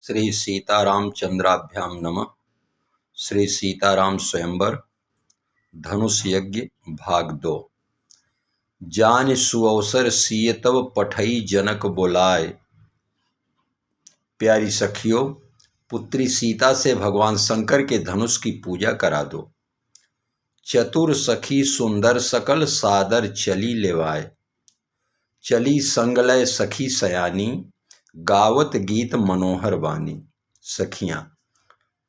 श्री सीतारामचंद्राभ्याम नमः। श्री सीताराम स्वयंवर धनुष यज्ञ भाग 2। जान सुअवसर सिय तब पठई जनक बोलाए। प्यारी सखियों, पुत्री सीता से भगवान शंकर के धनुष की पूजा करा दो। चतुर सखी सुंदर सकल सादर चली लेवाए। चली संगलय सखी सयानी, गावत गीत मनोहर बानी। सखियां,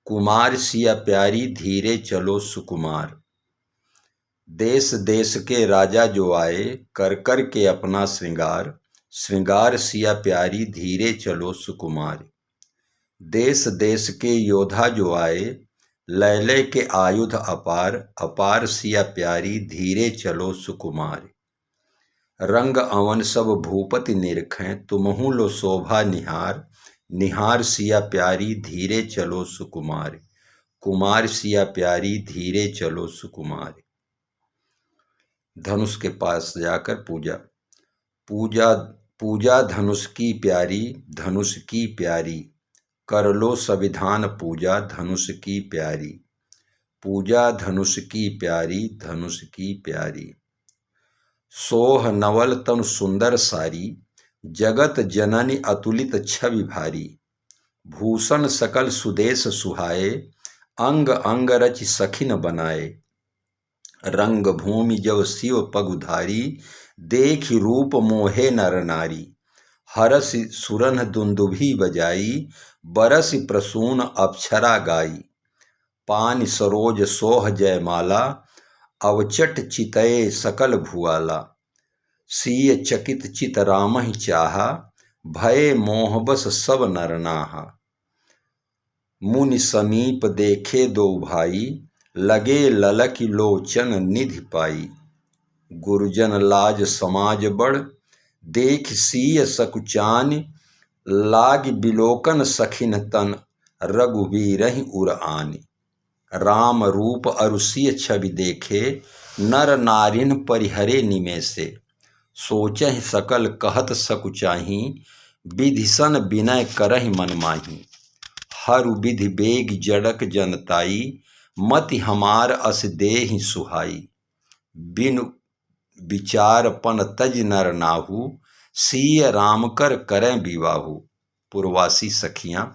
कुमार सिया प्यारी धीरे चलो सुकुमार। देश देश के राजा जो आए, कर कर के अपना श्रृंगार। श्रृंगार सिया प्यारी धीरे चलो सुकुमार। देश देश के योद्धा जो आए, लय लय के आयुध अपार। अपार सिया प्यारी धीरे चलो सुकुमार। रंग अवन सब भूपति निरखें, तुमहु लो शोभा निहार। निहार सिया प्यारी धीरे चलो सुकुमार। कुमार सिया प्यारी धीरे चलो सुकुमार। धनुष के पास जाकर पूजा पूजा पूजा धनुष की प्यारी, धनुष की प्यारी। कर लो संविधान पूजा धनुष की प्यारी। पूजा धनुष की प्यारी, धनुष की प्यारी। सोह नवल तनु सुंदर सारी, जगत जननी अतुलित छवि भारी। भूषण सकल सुदेश सुहाए, अंग अंग रच सखिन बनाए। रंग भूमि जब शिव पगुधारी, देख रूप मोहे नर नारी। हरस सुरन दुंदुभी बजाई, बरस प्रसून अप्सरा गाई। पान सरोज सोह जयमाला, अवचट चितये सकल भुआला। सिय चकित चित रामहि चाहा, भय मोह बस सब नर नाहा। मुनि समीप देखे दो भाई, लगे ललक लोचन निधि पाई। गुरुजन लाज समाज बड़, देख सिय सकुचान। लाग बिलोकन सखिन तन, रघुवीरहि उर आनि। राम रूप अरुषिय छवि देखे, नर नारिन परिहरे निमेषे। सोचहि सकल कहत सकुचाही, विधिसन विनय करहि मन माही। हरु विधि बेग जड़क जनताई, मति हमार अस देहि सुहाई। बिनु विचार पन तज नर नाहु, सिय राम कर करें विवाहु। पूर्वासी सखियां,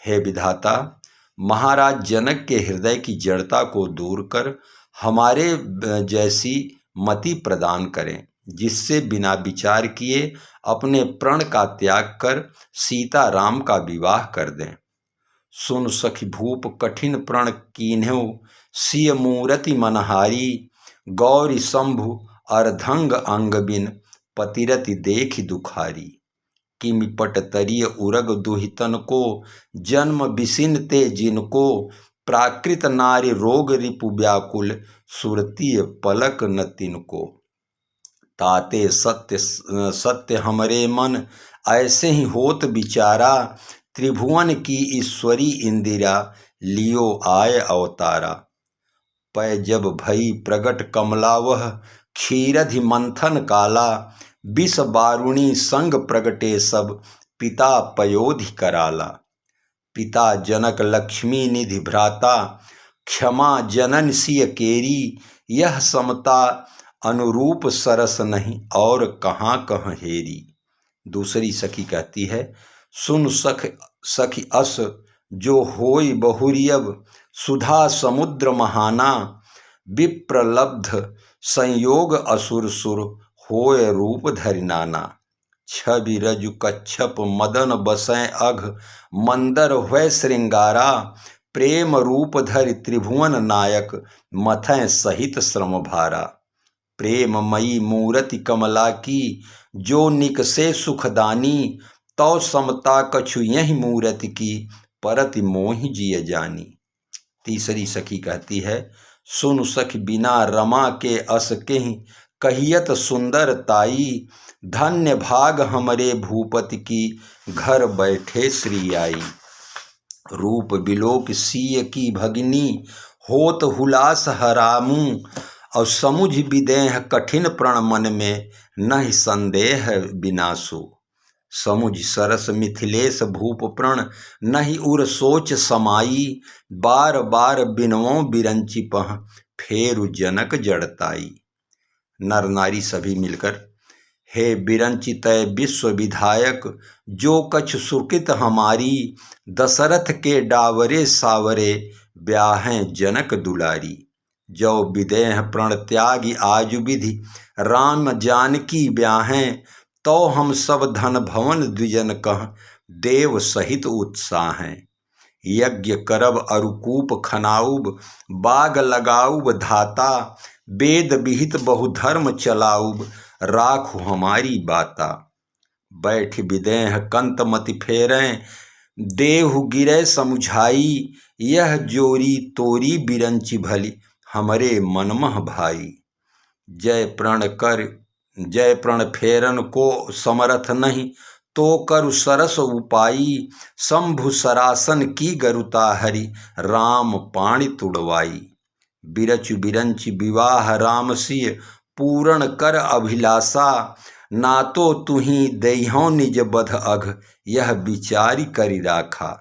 हे विधाता, महाराज जनक के हृदय की जड़ता को दूर कर हमारे जैसी मति प्रदान करें, जिससे बिना विचार किए अपने प्रण का त्याग कर सीता राम का विवाह कर दें। सुन सखी भूप कठिन प्रण कीन्हु, सिय मूरति मनहारी। गौरी शंभु अर्धंग अंग बिन, पतिरति देखि दुखारी। किमि पट तरिय उरग दुहितन को, जन्म बिसिन ते जिनको। प्राकृत नारी रोग रिपु व्याकुल, सुरतीय पलक न तिनको। ताते सत्य सत्य हमरे मन, ऐसे ही होत विचारा। त्रिभुवन की ईश्वरी इंदिरा, लियो आय अवतारा। पै जब भई प्रगट कमला वह, क्षीरधि मंथन काला। विष बारुणी संग प्रगटे सब, पिता पयोधि कराला। पिता जनक लक्ष्मी निधि भ्राता, क्षमा जनन सिय केरी। यह समता अनुरूप सरस नहीं, और कहाँ कहाँ हेरी। दूसरी सखी कहती है, सुन सखी अस जो होई बहुरियब, सुधा समुद्र महाना। विप्रलब्ध संयोग असुर सुर, होय रूप धरि नाना। छवि रजु कच्छप मदन बसै अघ, मंदर हुए श्रृंगारा। प्रेम रूप धरि त्रिभुवन नायक, मथै सहित श्रम भारा। प्रेममयी मूरति कमला की, जो निकसे सुखदानी। तौ समता कछु यही मूरति की, परति मोहि जिय जानी। तीसरी सखी कहती है, सुन सखी बिना रमा के अस केहि, कहियत सुंदर ताई। धन्य भाग हमरे भूपति की, घर बैठे श्री आई। रूप बिलोक सिय की भगिनी, होत हुलास हरामू। और समुझ विदेह कठिन प्रण मन में, नहीं संदेह विनाशु। समुझ सरस मिथिलेश भूप प्रण, नहीं उर सोच समाई। बार बार बिनवों बिरंचि पह, फेरु जनक जड़ताई। नर नारी सभी मिलकर, हे बिरंचि तय विश्व विधायक, जो कछ सुकृत हमारी। दशरथ के डावरे सावरे, ब्याहें जनक दुलारी। जो विदेह प्रण त्यागी आजु विधि, राम जानकी ब्याहें। तो हम सब धन भवन द्विजन कह, देव सहित उत्साहें। यज्ञ करब अरुकूप खनाउब, बाग लगाउब धाता। वेद विहित बहुधर्म चलाउब, राखु हमारी बाता। बैठ विदेह कंत मति फेरें, देहु गिरे समुझाई। यह जोरी तोरी बिरंचि भली, हमरे मनमह भाई। जय प्रण फेरन को समरथ नहीं, तो करु सरस उपाई। शंभु सरासन की गरुता हरि, राम पाणि तुड़वाई। बिरचु बिरंचि विवाह राम सिय, पूरण कर अभिलाषा। ना तो तुही देहौं निज बध अघ, यह विचारी करि राखा।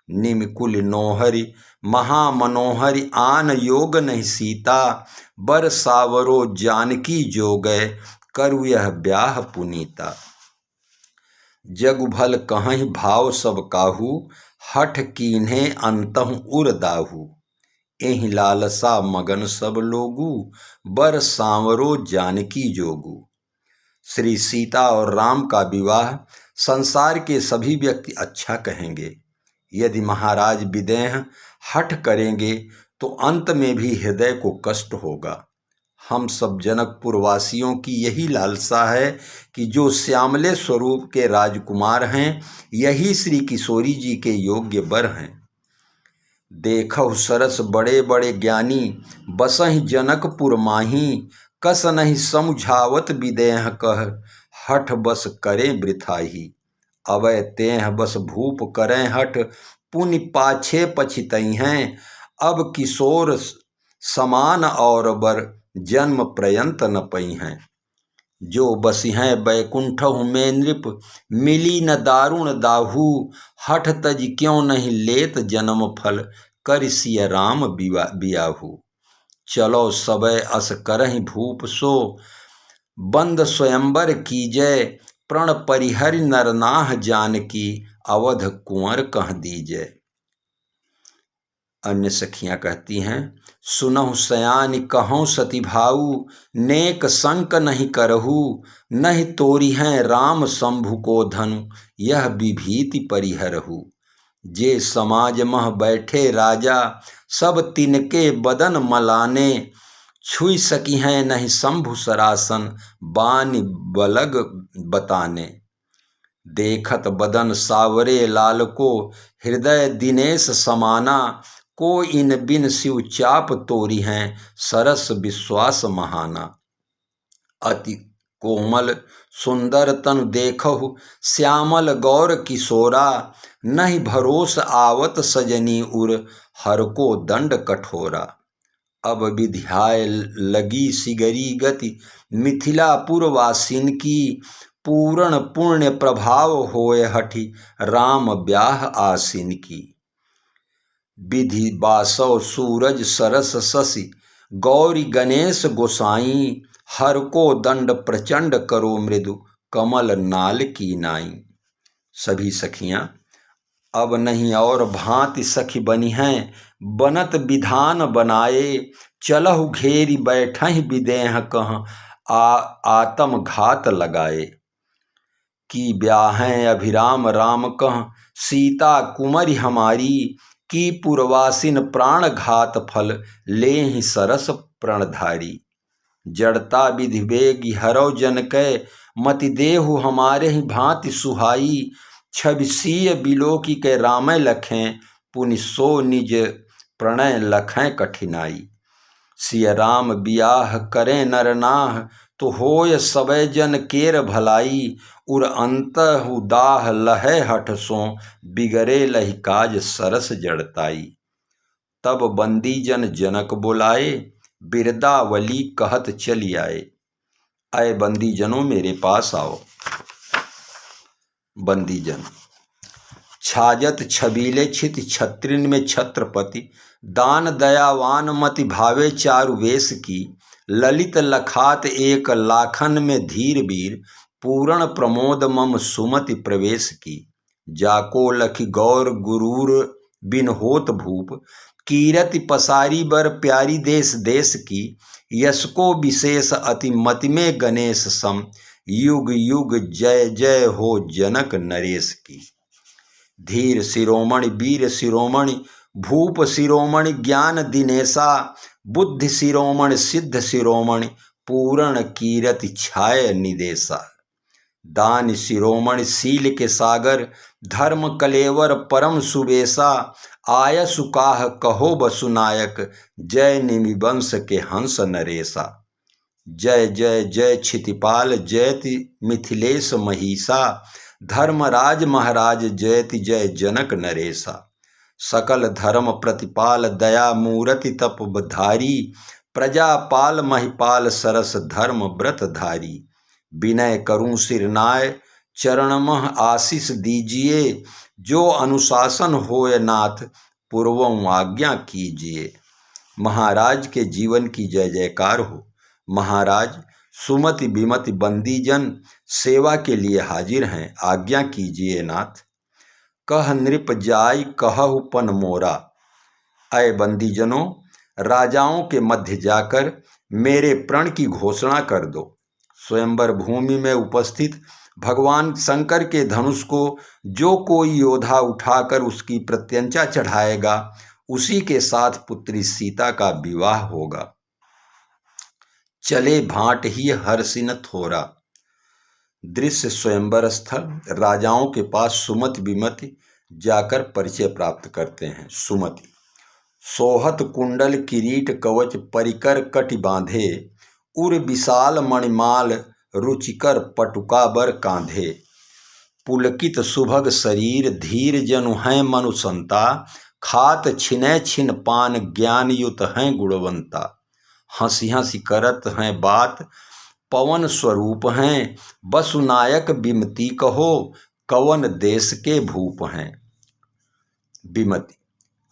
निमकुल नोहरि महामनोहरि, आन योग नहीं सीता। बर सावरो जानकी जोगै, करु यह ब्याह पुनीता। जगु भल कहीं भाव सब काहू, हठ कीन्हे अंतहु उर दाहू। एहि लालसा मगन सब लोगू, बर सांवरो जानकी जोगू। श्री सीता और राम का विवाह संसार के सभी व्यक्ति अच्छा कहेंगे। यदि महाराज विदेह हठ करेंगे तो अंत में भी हृदय को कष्ट होगा। हम सब जनकपुर वासियों की यही लालसा है कि जो श्यामले स्वरूप के राजकुमार हैं, यही श्री किशोरी जी के योग्य वर हैं। देखहु सरस बड़े बड़े ज्ञानी, बसहि जनकपुर माही। कस नहीं समुझावत विदेह कह, हठ बस करें वृथाही। अवै तेह बस भूप करें हठ, पुनि पाछे पछितई हैं। अब किशोर समान और बर, जन्म पर्यंत न पई हैं। जो बसिहें बैकुंठहु में नृप, मिली न दारुण दाहू। हठ तज क्यों नहीं लेत जन्म फल, कर सिय राम बियाहू। चलो सबय अस करहि भूप सो, बंद स्वयंवर कीजय। प्रण परिहरि नरनाह जानकी, अवध कुंवर कह दीजय। अन्य सखियां कहती हैं, सुनहु सयानी कहूँ सती भाऊ। नेक संक नहीं करहु, नहीं तोरी हैं राम शंभु को धनु। यह विभीति परिहरहु। जे समाज मह बैठे राजा, सब तिनके बदन मलाने। छुई सकी हैं नहीं शंभु सरासन, बानी बलग बताने। देखत बदन सावरे लाल को, हृदय दिनेश समाना। को इन बिन शिव चाप तोरी हैं, सरस विश्वास महाना। अति कोमल सुंदर तनु देखहु, श्यामल गौर किशोरा। नहीं भरोस आवत सजनी उर, हर को दंड कठोरा। अब विधियाय लगी सिगरी गति, मिथिलापुर वासिन की। पूर्ण पुण्य प्रभाव होए हठि, राम ब्याह आसिन की। विधि बासव सूरज सरस शशि, गौरी गणेश गोसाई। हर को दंड प्रचंड करो मृदु, कमल नाल की नाई। सभी सखियां अब नहीं और भांति सखी बनी हैं, बनत विधान बनाए। चलहु घेरी बैठहि विदेह कह, आत्म घात लगाए। की ब्याहें अभिराम राम कह, सीता कुमरी हमारी। की पुरवासिन प्राण घात फल, लेहि सरस प्रणधारी। जड़ता विधि वेगी हरौ जन कै, मति देहु हमारे ही भांति सुहाई। छबिसीय बिलोकी के रामय लखें, पुनि सो निज प्रणय लखें कठिनाई। सिय राम बियाह करें नरनाह, तो होय सबय जन केर भलाई। उर अंतहु दाह लहै हठ सो, बिगड़े लहि काज सरस जड़ताई। तब बंदी जन जनक बुलाए, बिरदावली कहत चली आए। आए बंदी जनों मेरे पास आओ। बंदीजन। छाजत छबीले छित छत्रिन में छत्रपति, दान दयावान मति भावे चारु वेश की, ललित लखात एक लाखन में धीर वीर, पूर्ण प्रमोद मम सुमति प्रवेश की। जाको लखि गौर गुरूर बिन होत भूप, कीरति पसारी बर प्यारी देश देश की, यश को विशेष अति मति में गणेश सम, युग युग जय जय हो जनक नरेश की। धीर शिरोमणि वीर शिरोमणि भूप शिरोमणि ज्ञान दिनेशा, बुद्धि शिरोमणि सिद्ध शिरोमणि पूर्ण कीरति छाय निदेशा। दान शिरोमणि शील के सागर, धर्म कलेवर परम सुबेशा, आय सुकाह कहो बसुनायक, जय निमिवंश के हंस नरेशा। जय जय जय क्षितिपाल जयति मिथिलेश महिषा, धर्मराज महाराज जयति जय जनक नरेशा। सकल धर्म प्रतिपाल दया मूरति तपधारी, प्रजापाल महिपाल सरस धर्म व्रत धारी। विनय करूं सिरनाय चरणमह आशीष दीजिए, जो अनुशासन होय नाथ पूर्वों आज्ञा कीजिए। महाराज के जीवन की जय जयकार हो। महाराज सुमति विमति बंदीजन सेवा के लिए हाजिर हैं, आज्ञा कीजिए नाथ। कह नृप जाय कहु पन मोरा, अय बंदीजनों राजाओं के मध्य जाकर मेरे प्रण की घोषणा कर दो। स्वयंवर भूमि में उपस्थित भगवान शंकर के धनुष को जो कोई योद्धा उठाकर उसकी प्रत्यंचा चढ़ाएगा, उसी के साथ पुत्री सीता का विवाह होगा। चले भाट ही हर्षिन थोरा। दृश्य स्वयंवर स्थल, राजाओं के पास सुमति विमति जाकर परिचय प्राप्त करते हैं। सुमति सोहत कुंडल किरीट कवच परिकर कटि बांधे, उर विशाल मणिमाल रुचिकर पटुका बर कांधे। पुलकित सुभग शरीर धीर जनु हैं मनुसंता, खात छिनै छिन पान ज्ञान युत हैं गुणवंता। हंसी हंसी करत हैं बात पवन स्वरूप हैं, बसुनायक विमति कहो कवन देश के भूप हैं। विमति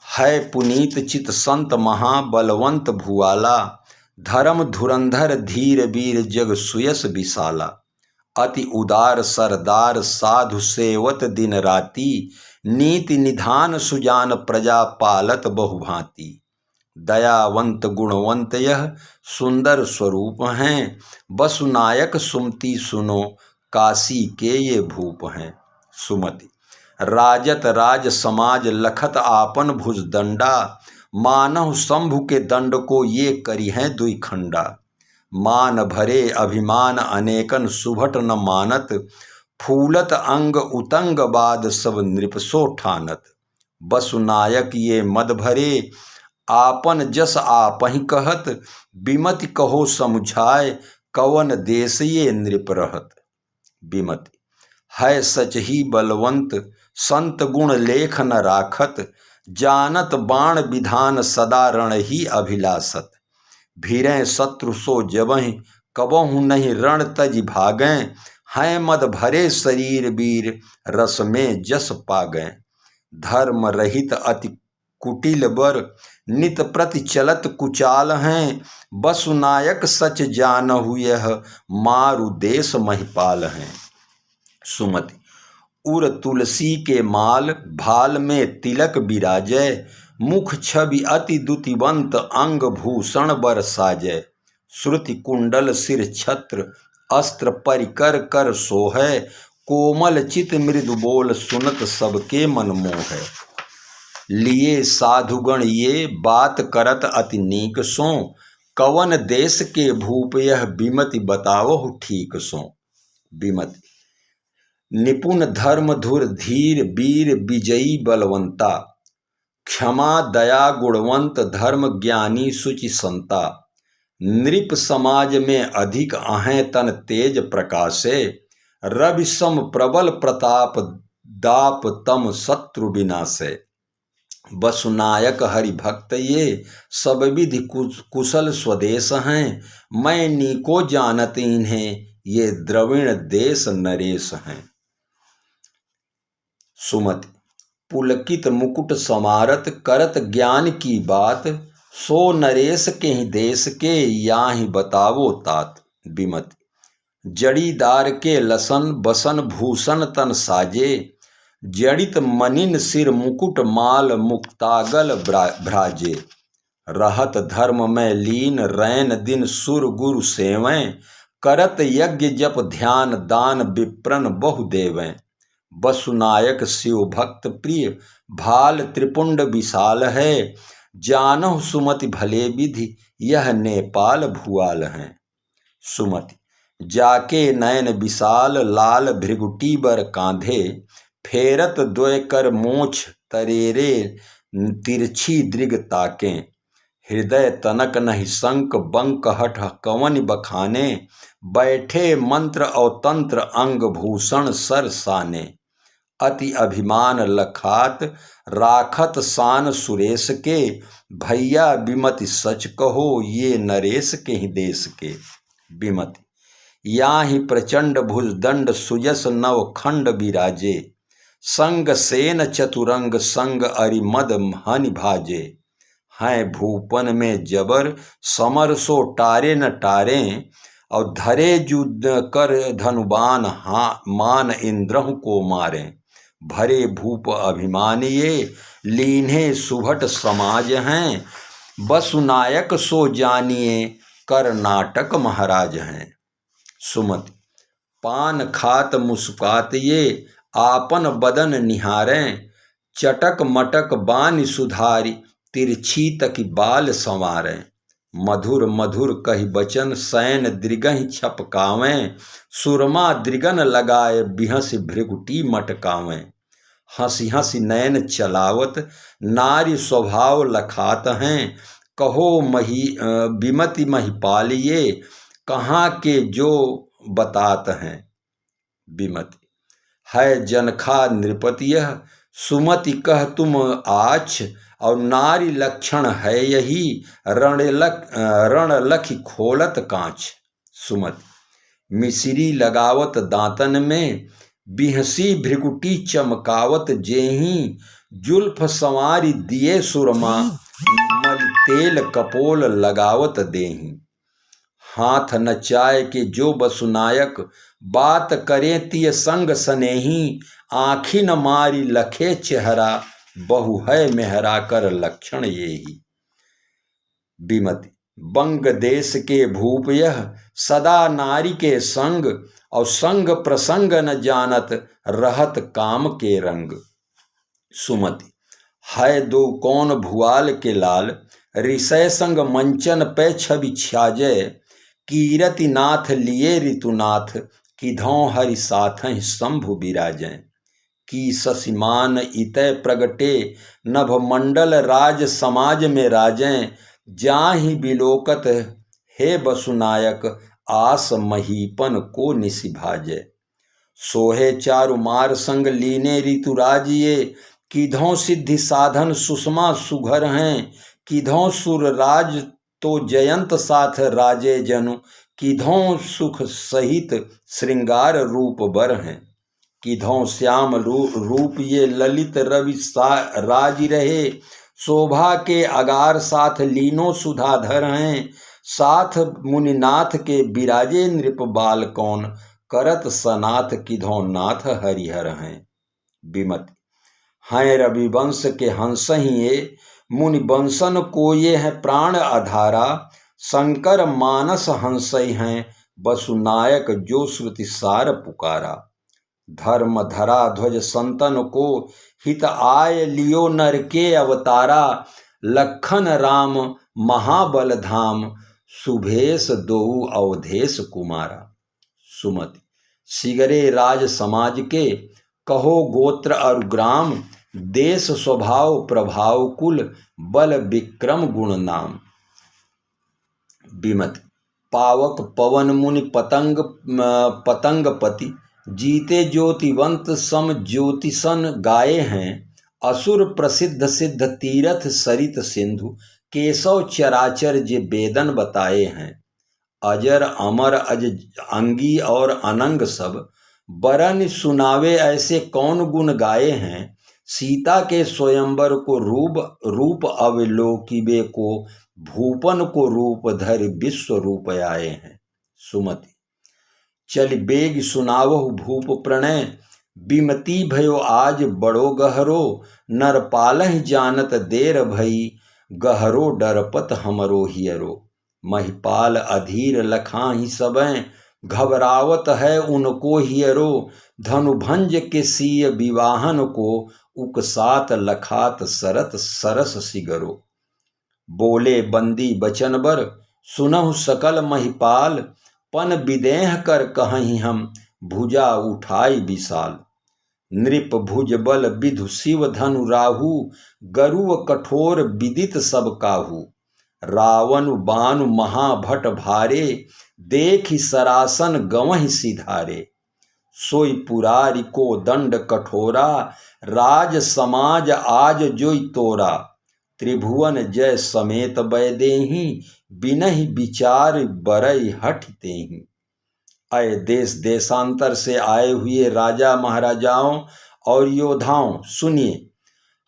है पुनीत चित संत महाबलवंत भुआला, धर्म धुरंधर धीर वीर जग सुयस विशाला। अति उदार सरदार साधु सेवत दिन राति, नीति निधान सुजान प्रजा पालत बहुभांति। दयावंत गुणवंत यह सुंदर स्वरूप हैं, बसुनायक सुमति सुनो काशी के ये भूप हैं। सुमति राजत राज समाज लखत आपन भुजदंडा, मानव शंभु के दंड को ये करी हैं दुई खंडा। मान भरे अभिमान अनेकन सुभट न मानत, फूलत अंग उतंग बाद सब नृपसो ठानत। बसुनायक ये मद भरे आपन जस आपहि कहत, विमति कहो समुझाए कवन देश ये नृप रहत। विमति है सच ही बलवंत संत गुण लेख न राखत, जानत बाण विधान सदा रण ही अभिलाषत। भीरें शत्रु सो जबहि कबहु नहीं रण तज भागें, हैं मद भरे शरीर वीर रस में जस पागें। धर्म रहित अति कुटिल बर नित प्रति चलत कुचाल हैं, बसुनायक सच जानहु यह मारु देश महिपाल हैं। सुमति उर तुलसी के माल भाल में तिलक बिराजय, मुख छवि अति दुतिवंत अंग भूषण बर साजय। श्रुति कुंडल सिर छत्र अस्त्र परिकर कर सोहै, कोमल चित मृदु बोल सुनत सबके मन मोहै। लिए साधुगण ये बात करत अति नीक सो, कवन देश के भूप यह विमति बतावहु ठीक सो। विमति निपुण धर्म धुर धीर वीर विजयी बलवंता, क्षमा दया गुणवंत धर्म ज्ञानी सुचि संता। नृप समाज में अधिक आहें तन तेज प्रकाशे, रवि सम प्रबल प्रताप दाप तम शत्रु विनाशे। बसुनायक हरि भक्त ये सब विधि कुशल स्वदेश हैं, मैं नीको जानत इन्हें ये द्रविण देश नरेश हैं। सुमति पुलकित मुकुट समारत करत ज्ञान की बात, सो नरेश के ही देश के याहि बतावो तात। विमति जड़ीदार के लसन बसन भूषण तन साजे, जड़ित मनिन सिर मुकुट माल मुक्तागल भ्राजे। रहत धर्म में लीन रैन दिन सुर गुरु सेवें, करत यज्ञ जप ध्यान दान विप्रन बहु देवें। वसुनायक शिव भक्त प्रिय भाल त्रिपुंड विशाल है, जानहु सुमति भले विधि यह नेपाल भुआल हैं। सुमति जाके नयन विशाल लाल भृगुटी बर कांधे, फेरत द्वय कर मोछ तरेरे तिरछी दृग ताकें। हृदय तनक नहीं संक बंक हठ कवन बखाने, बैठे मंत्र और तंत्र अंग भूषण सर साने। अति अभिमान लखात राखत शान सुरेश के, भैया विमति सच कहो ये नरेश के ही देश के। विमति याहि प्रचंड भुजदंड सुयस नवखंड विराजे, संग सेन चतुरंग संग अरिमद हनि भाजे। हैं भूपन में जबर समर सो टारे न टारें, और धरे जुद कर धनुबान मान इंद्रहु को मारें। भरे भूप अभिमान ये लीन्हे सुभट समाज हैं, वसुनायक सो जानिए कर्नाटक महाराज हैं। सुमति पान खात मुस्कात ये आपन बदन निहारें, चटक मटक बानी सुधारी तिरछी तकी बाल संवारें। मधुर मधुर कही बचन सैन दृगहि छपकावें, सुरमा दृगन लगाए बिहस भृगुटी मटकावें। हंसी हंसी नयन चलावत नारी स्वभाव लखात हैं, कहो विमति महिपाल ये कहाँ के जो बतात हैं। विमति है जनखा नृपति यह सुमति कह तुम आछ, और नारी लक्षण है यही रण लखी खोलत कांच। सुमति मिसरी लगावत दांतन में बिहसी भृगुटी चमकावत, जेही जुल्फ संवारी दिए सुरमा मल तेल कपोल लगावत देही। हाथ नचाए के जो वसुनायक बात करें तिय संग सनेही, आँखी न मारी लखे चेहरा बहु है मेहरा कर लक्षण येही। विमति बंग देश के भूप यह सदा नारी के संग, और संग प्रसंग न जानत रहत काम के रंग। सुमति है दो कौन भुआल के लाल, ऋषय संग मंचन पे छवि छाजय। कीरति नाथ लिए ऋतुनाथ किधौं हरि साथं शंभु विराजें। की ससिमान इतय प्रगटे नभ मंडल राज समाज में राजें, जाहि बिलोकत हे वसुनायक आस महीपन को निशिभाजे। सोहे चारु मार संग लीने ऋतुराज ये, किधौं सिद्धि साधन सुषमा सुघर हैं। किधौं सुर राज तो जयंत साथ राजे जनु, किधौं सुख सहित श्रृंगार रूप बर हैं। किधौं श्याम रूप ये ललित रवि राज रहे, शोभा के अगार साथ लीनो सुधाधर हैं। साथ मुनिनाथ के बिराजे नृप बाल कौन, करत सनाथ किधौं नाथ हरिहर हैं। विमति हैं रविवंश के हंस ही ये, मुनि वंशन को ये है प्राण आधारा। शंकर मानस हंसई हैं, वसुनायक जो श्रुति सार पुकारा। धर्म धरा ध्वज संतन को हित आय, लियो नर के अवतारा। लखन राम महाबल धाम, सुभेश दोऊ अवधेश कुमारा। सुमति सिगरे राज समाज के, कहो गोत्र और ग्राम। देश स्वभाव प्रभाव कुल, बल विक्रम गुण नाम। विमति पावक पवन मुनि पतंग पति, जीते ज्योतिवंत सम ज्योतिषन गाये हैं। असुर प्रसिद्ध सिद्ध तीरथ सरित सिंधु, केशव चराचर जे वेदन बताए हैं। अजर अमर अज अंगी और अनंग सब, बरन सुनावे ऐसे कौन गुण गाए हैं, सीता के स्वयंवर को रूप अवलोकिबे को, भूपन को रूप धरि विश्व रूप आए हैं। सुमति चल बेग सुनावहु भूप प्रणय, बिमति भयो आज बड़ो गहरो, नर पालहि जानत देर भई, गहरो डरपत हमरो हियरो। महिपाल अधीर लखाहि सबैं, घबरावत है उनको हियरो, धनुभंज के सीय विवाहन को, उकसात लखात सरत सरस सिगरो। बोले बंदी बचनबर सुनहु सकल महिपाल, पन विदेह कर कहीं हम भुजा उठाई विशाल। नृप भुज बल विधु शिव धनु राहु, गरुव कठोर विदित सब काहू। रावण बानु महाभट भारे, देखि सरासन गवहि सिधारे। सोई पुरारी को दंड कठोरा, राज समाज आज जोई तोरा। त्रिभुवन जय समेत बैदेहि, बिनहि विचार बरई हठ तेहि। अय देश देशांतर से आए हुए राजा महाराजाओं और योद्धाओं सुनिए,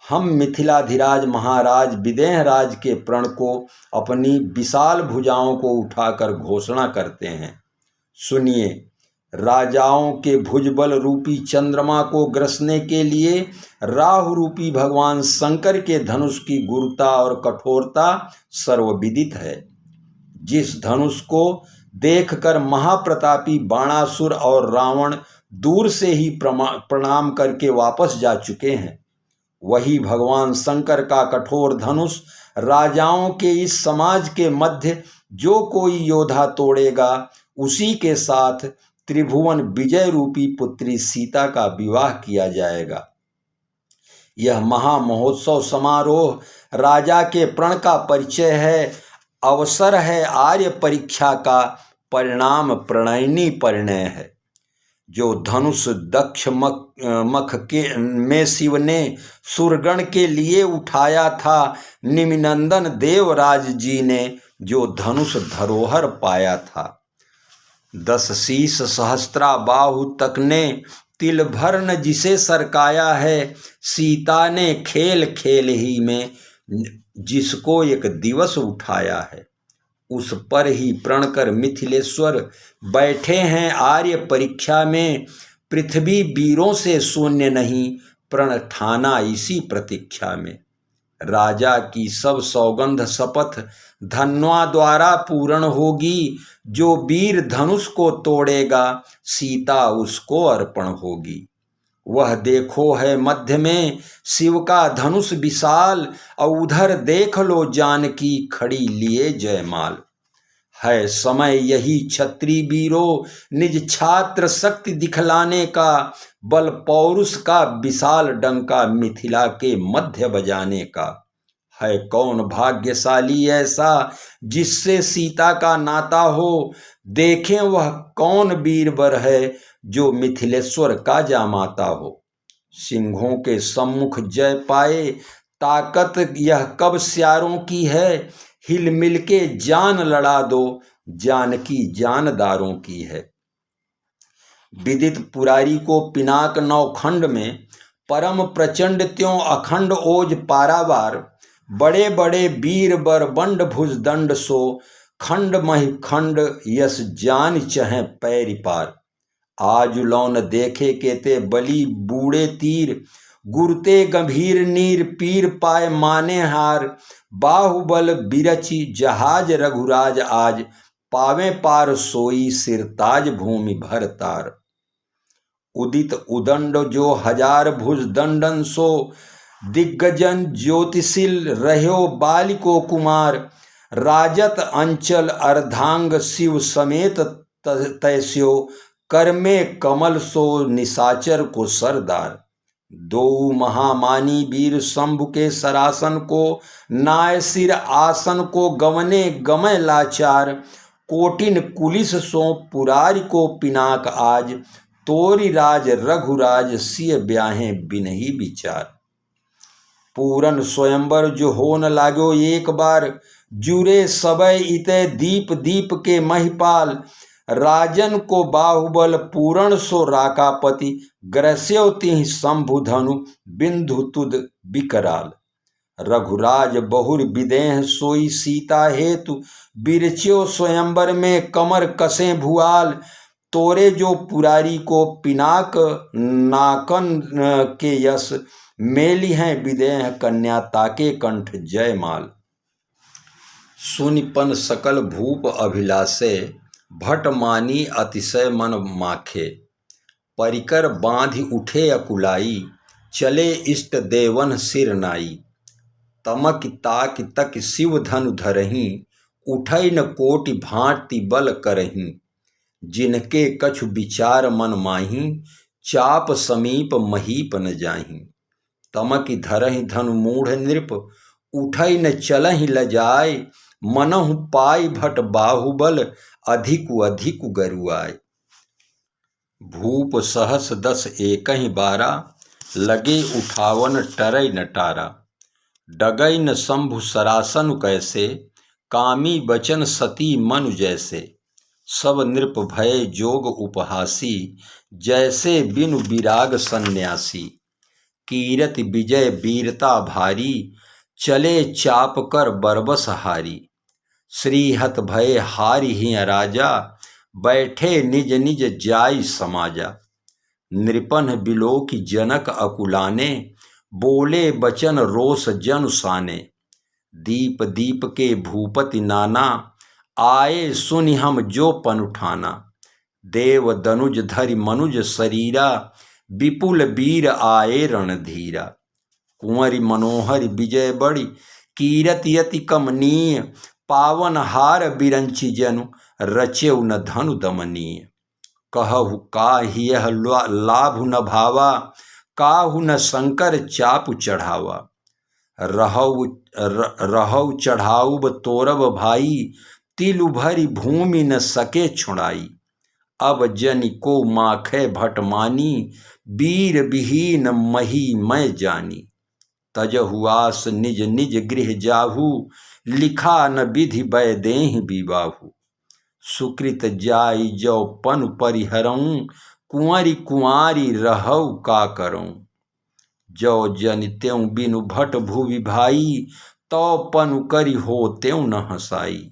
हम मिथिलाधिराज महाराज विदेह राज के प्रण को अपनी विशाल भुजाओं को उठाकर घोषणा करते हैं। सुनिए, राजाओं के भुजबल रूपी चंद्रमा को ग्रसने के लिए राहु रूपी भगवान शंकर के धनुष की गुरुता और कठोरता सर्वविदित है। जिस धनुष को देखकर महाप्रतापी बाणासुर और रावण दूर से ही प्रणाम करके वापस जा चुके हैं, वही भगवान शंकर का कठोर धनुष राजाओं के इस समाज के मध्य जो कोई योद्धा तोड़ेगा, उसी के साथ त्रिभुवन विजय रूपी पुत्री सीता का विवाह किया जाएगा। यह महामहोत्सव समारोह राजा के प्रण का परिचय है, अवसर है आर्य परीक्षा का, परिणाम प्रणयनी परिणय है। जो धनुष दक्ष मख के में शिव ने सुरगण के लिए उठाया था, निमिनंदन देवराज जी ने जो धनुष धरोहर पाया था। 10 शीश सहस्त्रा बाहु तक ने तिल भर न जिसे सरकाया है, सीता ने खेल खेल ही में जिसको एक दिवस उठाया है। उस पर ही प्रण कर मिथिलेश्वर बैठे हैं आर्य परीक्षा में, पृथ्वी वीरों से शून्य नहीं, प्रण ठाना इसी प्रतीक्षा में। राजा की सब सौगंध शपथ धन्वा द्वारा पूर्ण होगी, जो वीर धनुष को तोड़ेगा सीता उसको अर्पण होगी। वह देखो है मध्य में शिव का धनुष विशाल, और उधर देख लो जानकी खड़ी लिए जयमाल। है समय यही क्षत्रिय वीरों निज छात्र शक्ति दिखलाने का, बल पौरुष का विशाल डंका मिथिला के मध्य बजाने का। है कौन भाग्यशाली ऐसा जिससे सीता का नाता हो, देखें वह कौन वीरवर है जो मिथिलेश्वर का जामाता हो। सिंहों के सम्मुख जय पाए ताकत यह कब स्यारों की है, हिल मिल के जान लड़ा दो जानकी जानदारों की है। विदित पुरारी को पिनाक नौखंड में, परम प्रचंड त्यों अखंड ओज पारावार। बड़े बड़े वीर बर बंड भुज दंड सो, खंड महि खंड यस जान चहें पैरि पार। आज लौन देखे केते बली बूढ़े तीर, गुरते गंभीर नीर पीर पाए माने हार। बाहुबल बिरचि जहाज रघुराज आज, पावे पार सोई सिरताज भूमि भर तार। उदित उदंड जो हजार भुज दंडन सो, दिग्गजन ज्योतिशील रह्यो बालिको कुमार। राजत अंचल अर्धांग शिव समेत तैस्यो, कर में कमल सो निशाचर को सरदार। दो महामानी वीर शंभु के सरासन को, नाय सिर आसन को गवने गमय लाचार। कोटिन कुलिस सो पुरारी को पिनाक आज, तोरी राज रघुराज सिय ब्याहें बिनही विचार। पूरन स्वयंवर जो होन लागो एक बार, जुरे सबय इते दीप दीप के महिपाल। राजन को बाहुबल पूरण सो राकापति, ग्रस्यो तिहि शंभुधनु बिंदु तुद विकराल। रघुराज बहुर विदेह सोई सीता हेतु, बिरच्यो स्वयंवर में कमर कसे भुआल। तोरे जो पुरारी को पिनाक नाकन के यश, मेली हैं विदेह कन्या ताके कंठ जयमाल। सुनिपन सकल भूप अभिलाषे, भट मानी अतिशय मन माखे। परिकर बांधि उठे अकुलाई, चले इष्ट देवन सिर नाई। तमक ताक तक शिव धनु धरहीं, उठै न कोटि भांति बल करहीं। जिनके कछु विचार मन माही, चाप समीप महीप न जाहीं। तमक धरहि धनु मूढ़ नृप, उठै न चलहि लजाय। मनहु पाई भट बाहुबल, अधिकु अधिकु गरुआय। भूप सहस 10 एकहि बारा, लगे उठावन टरै न टारा। डगै न शंभु सरासन कैसे, कामी बचन सती मनु जैसे। सब नृप भय जोग उपहासी, जैसे बिनु विराग सन्यासी। कीरति विजय वीरता भारी, चले चाप कर बरबस हारी। श्रीहत भय हारि हिय राजा, बैठे निज निज जाई समाजा। नृपन बिलोकी जनक अकुलाने, बोले बचन रोष जनु साने। दीप दीप के भूपति नाना, आए सुनि हम जो पन उठाना। देव दनुज धरि मनुज शरीरा, विपुल वीर आए रणधीरा। कुंवरी मनोहर विजय बड़ी, कीरति अति कमनीय। पावन हार बिरंची जनु, रचेउ न धनु दमनीय। कहु काहियह लाभु न भावा, काहु न शंकर चापु चढ़ावा। रहौ चढ़ाउब तोरब भाई, तिलु भरी भूमि न सके छुड़ाई। अब जनि को माखै भट मानी, वीर विहीन मही मैं जानी। तजहु आस निज निज गृह जाहु, लिखा न विधि बैदेहि विबाहु। सुकृत जाई जो पनु परिहरऊं, कुंवरी कुंवारी रहौ का करऊं। जो जनि त्यों बिनु भट भुवि भाई, तो पनु करि हो त्यों न हसाई।